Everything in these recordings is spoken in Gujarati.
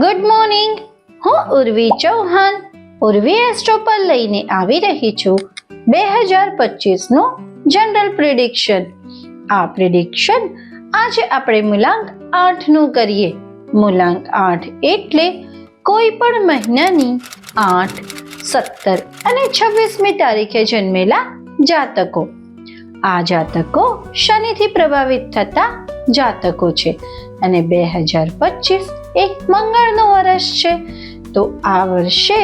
Good morning. હું ઉર્વી ચૌહાણ ઉર્વી એસ્ટ્રો પર લઈને આવી રહી છું 2025 નું જનરલ પ્રિડિક્શન. આ પ્રિડિક્શન આજે આપણે મૂલાંક 8 નું કરીએ. મૂલાંક 8 એટલે કોઈ પણ મહિનાની 8, 17 અને 26મી તારીખે જન્મેલા જાતકો. આ જાતકો શનિથી પ્રભાવિત થતા જાતકો છે અને 2025 એક મંગળનું વર્ષ છે. તો આ વર્ષે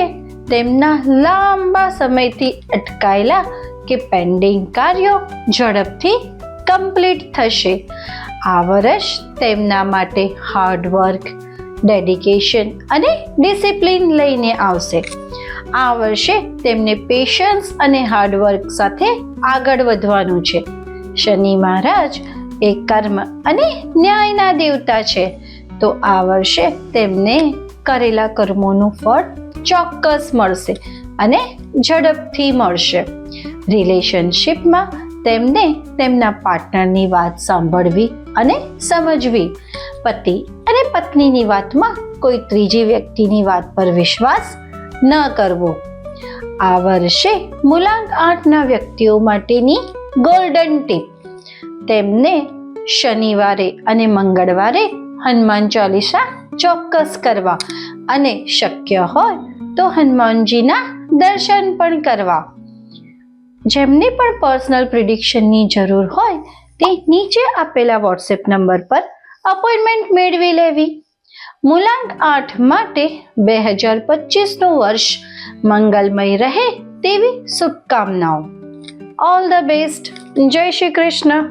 તેમના લાંબા સમયથી અટકાયેલા કે પેન્ડિંગ કાર્યો ઝડપથી કમ્પ્લીટ થશે. આ વર્ષ તેમના માટે હાર્ડવર્ક, ડેડિકેશન અને ડિસિપ્લિન લઈને આવશે. આ વર્ષે તેમને પેશન્સ અને હાર્ડવર્ક સાથે આગળ વધવાનું છે. શનિ મહારાજ એ કર્મ અને ન્યાયના દેવતા છે. તો આ વર્ષે તેમને કરેલા કર્મોનું ફળ ચોક્કસ મળશે અને ઝડપથી મળશે. રિલેશનશિપમાં તેમને તેમના પાર્ટનરની વાત સાંભળવી અને સમજવી. પતિ અને પત્નીની વાતમાં કોઈ ત્રીજી વ્યક્તિની વાત પર વિશ્વાસ ન કરવો. આ વર્ષે મૂલાંક 8ના વ્યક્તિઓ માટેની ગોલ્ડન ટીપ: તેમને શનિવારે અને મંગળવારે હનુમાન ચાલીસા ચોક્કસ કરવા અને શક્ય હોય તો હનુમાનજીના દર્શન પણ કરવા. જેમને પણ પર્સનલ પ્રિડિક્શનની જરૂર હોય તે નીચે આપેલા વોટ્સએપ નંબર પર અપોઇન્ટમેન્ટ મેળવી લેવી. મૂલાંક 8 માટે 2025નું વર્ષ મંગલમય રહે તેવી શુભકામનાઓ. All the best. જય શ્રી કૃષ્ણ.